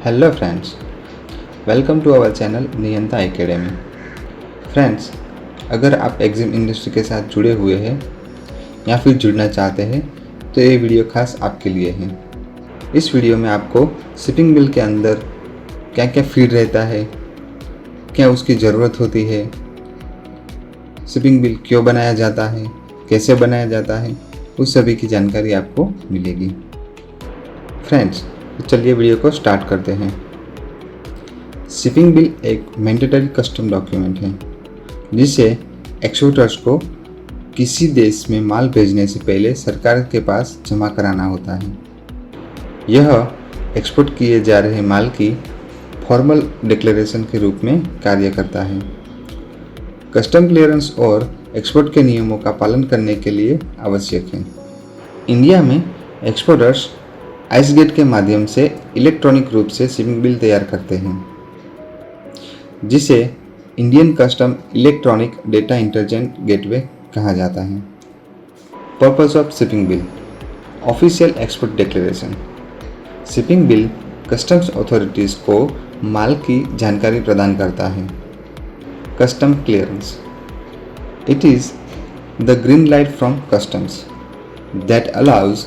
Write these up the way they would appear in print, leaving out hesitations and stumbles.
Hello friends, welcome to our channel Niyanta academy. Friends, अगर आप exam industry के साथ जुड़े हुए हैं या फिर जुड़ना चाहते हैं तो ये वीडियो खास आपके लिए है। इस वीडियो में आपको शिपिंग बिल के अंदर क्या क्या फील्ड रहता है, क्या उसकी ज़रूरत होती है, शिपिंग बिल क्यों बनाया जाता है, कैसे बनाया जाता है, उस सभी की जानकारी आपको मिलेगी। फ्रेंड्स, तो चलिए वीडियो को स्टार्ट करते हैं। शिपिंग बिल एक मैंडेटरी कस्टम डॉक्यूमेंट है जिसे एक्सपोर्टर्स को किसी देश में माल भेजने से पहले सरकार के पास जमा कराना होता है। यह एक्सपोर्ट किए जा रहे माल की फॉर्मल डिक्लेरेशन के रूप में कार्य करता है। कस्टम क्लियरेंस और एक्सपोर्ट के नियमों का पालन करने के लिए आवश्यक है। इंडिया में एक्सपोर्टर्स आइस गेट के माध्यम से इलेक्ट्रॉनिक रूप से शिपिंग बिल तैयार करते हैं, जिसे Indian custom electronic data interchange gateway कहा जाता है। Purpose of shipping bill: official export declaration. Shipping bill customs authorities को माल की जानकारी प्रदान करता है। Custom clearance: it is the green light from customs that allows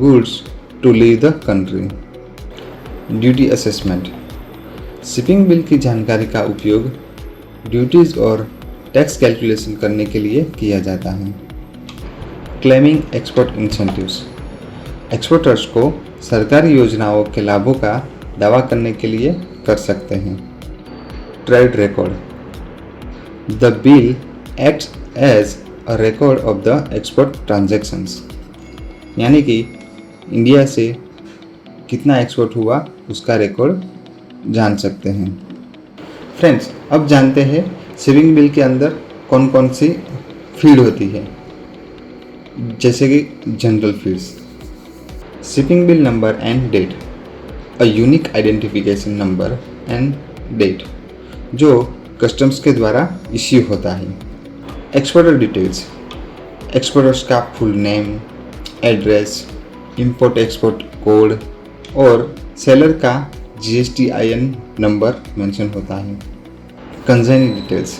goods to leave the country. Duty assessment: shipping bill की जानकारी का उपयोग ड्यूटीज़ और टैक्स कैलकुलेशन करने के लिए किया जाता है। क्लेमिंग एक्सपोर्ट इंसेंटिव्स: एक्सपोर्टर्स को सरकारी योजनाओं के लाभों का दावा करने के लिए कर सकते हैं। Trade record: the bill acts as a record of the export transactions, यानी कि इंडिया से कितना एक्सपोर्ट हुआ उसका रिकॉर्ड जान सकते हैं। फ्रेंड्स, अब जानते हैं शिपिंग बिल के अंदर कौन कौन सी फील्ड होती है, जैसे कि general fields. Shipping bill number and date: a unique identification number and date जो कस्टम्स के द्वारा इश्यू होता है। एक्सपोर्टर डिटेल्स: एक्सपोर्टर्स का full name, address, import export code और सेलर का GSTIN नंबर मेंशन होता है। कंसाइनी डिटेल्स: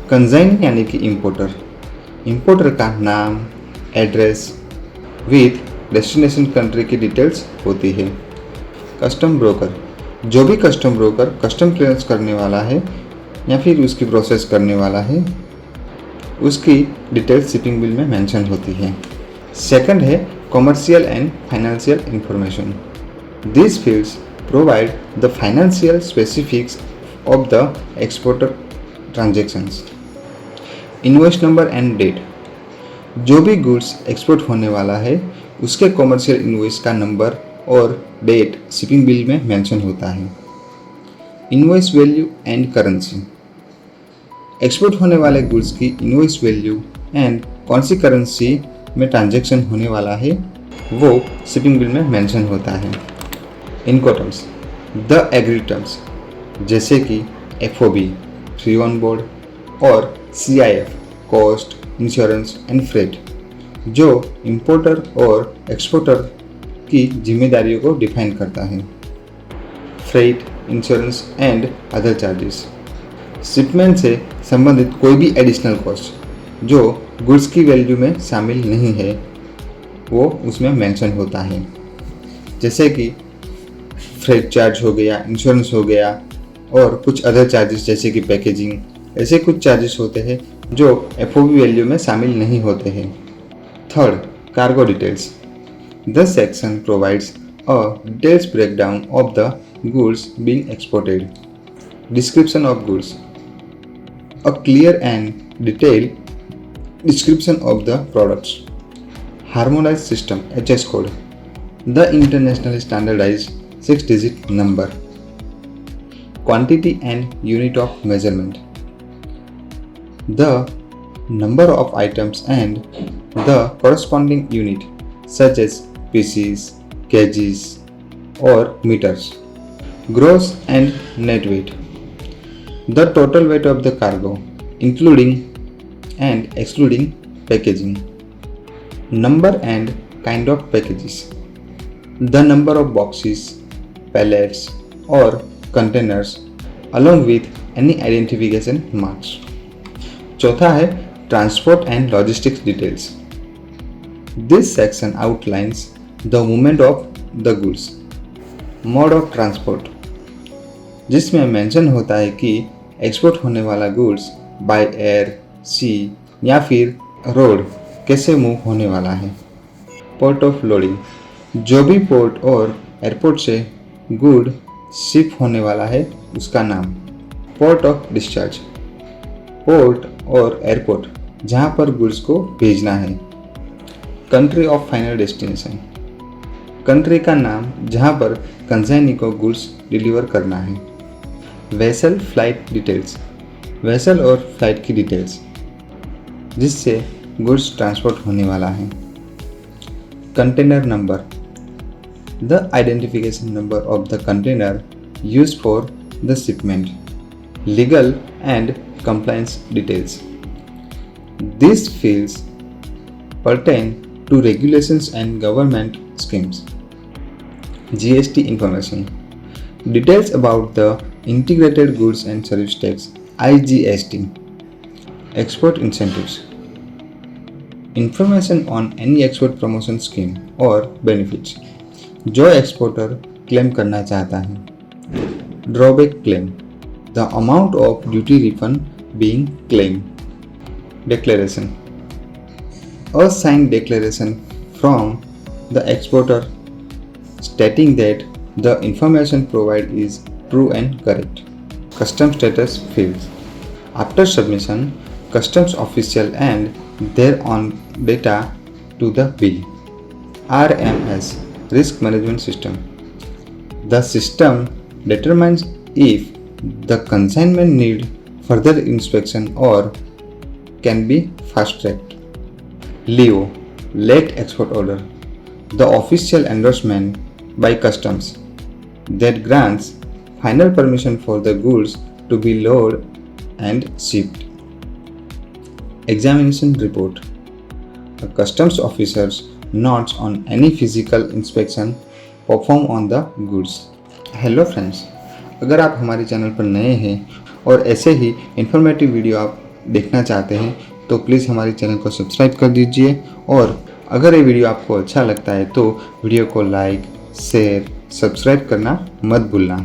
कंसाइनी यानी कि इंपोर्टर का नाम, एड्रेस विथ डेस्टिनेशन कंट्री की डिटेल्स होती है। कस्टम ब्रोकर: जो भी कस्टम ब्रोकर कस्टम क्लियरेंस करने वाला है या फिर उसकी प्रोसेस करने वाला है, उसकी डिटेल्स शिपिंग बिल में मेंशन होती है। सेकंड है commercial and financial information. These fields provide the financial specifics of the exporter transactions. Invoice number and date: जो भी गुड्स एक्सपोर्ट होने वाला है उसके कॉमर्शियल इनवॉइस का नंबर और डेट शिपिंग बिल में मेंशन होता है। Invoice value and currency: export होने वाले गुड्स की इनवॉइस वैल्यू एंड कौन सी करेंसी में ट्रांजैक्शन होने वाला है वो शिपिंग बिल में मेंशन होता है। इनकोटर्म्स: द एग्री टर्म्स जैसे कि FOB फ्री ऑन बोर्ड और CIF cost, insurance and freight जो इंपोर्टर और एक्सपोर्टर की जिम्मेदारियों को डिफाइन करता है। Freight, insurance and other charges: shipment से संबंधित कोई भी एडिशनल कॉस्ट जो गुड्स की वैल्यू में शामिल नहीं है वो उसमें मेंशन होता है, जैसे कि फ्रेट चार्ज हो गया, इंश्योरेंस हो गया और कुछ अदर चार्जेस जैसे कि पैकेजिंग। ऐसे कुछ चार्जेस होते हैं जो FOB वैल्यू में शामिल नहीं होते हैं। Third, cargo details: the section provides a details breakdown of the goods being exported. Description of goods: a clear and detailed description of the products. Harmonized system HS code: the internationally standardized 6-digit number. Quantity and unit of measurement: the number of items and the corresponding unit such as pieces, kgs or meters. Gross and net weight: the total weight of the cargo including and excluding packaging. Number and kind of packages: the number of boxes, pallets, or containers along with any identification marks. चौथा है transport and logistics details. This section outlines the movement of the goods. Mode of transport, जिसमें mention होता है कि export होने वाला goods by air, सी या फिर रोड कैसे मूव होने वाला है. पोर्ट ऑफ लोडिंग, जो भी पोर्ट और एयरपोर्ट से गुड शिप होने वाला है उसका नाम. पोर्ट ऑफ डिस्चार्ज, पोर्ट और एयरपोर्ट जहाँ पर गुड्स को भेजना है. Country of final destination, country का नाम जहाँ पर कंसाइनी को गुड्स डिलीवर करना है. वेसल फ्लाइट डिटेल्स, वेसल और फ्लाइट की डिटेल्स जिससे गुड्स ट्रांसपोर्ट होने वाला है. Container number, the identification number of the container used for the shipment. Legal and compliance details. These fields pertain to regulations and government schemes. GST information. Details about the Integrated Goods and Service Tax (IGST). Export incentives. Information on any export promotion scheme or benefits जो exporter claim करना चाहता है. Drawback claim, the amount of duty refund being claimed. Declaration, a signed declaration from the exporter stating that the information provided is true and correct. Customs status fields. After submission, customs official and their own data to the bill. RMS, risk management system. The system determines if the consignment need further inspection or can be fast-tracked. LEO, Late Export Order, the official endorsement by customs that grants final permission for the goods to be loaded and shipped. Examination report, the customs officer's notes on any physical inspection performed on the goods. Hello friends, अगर आप हमारे channel पर नए हैं और ऐसे ही informative video आप देखना चाहते हैं तो प्लीज़ हमारे चैनल को सब्सक्राइब कर दीजिए. और अगर ये वीडियो आपको अच्छा लगता है तो वीडियो को लाइक, शेयर, सब्सक्राइब करना मत भूलना.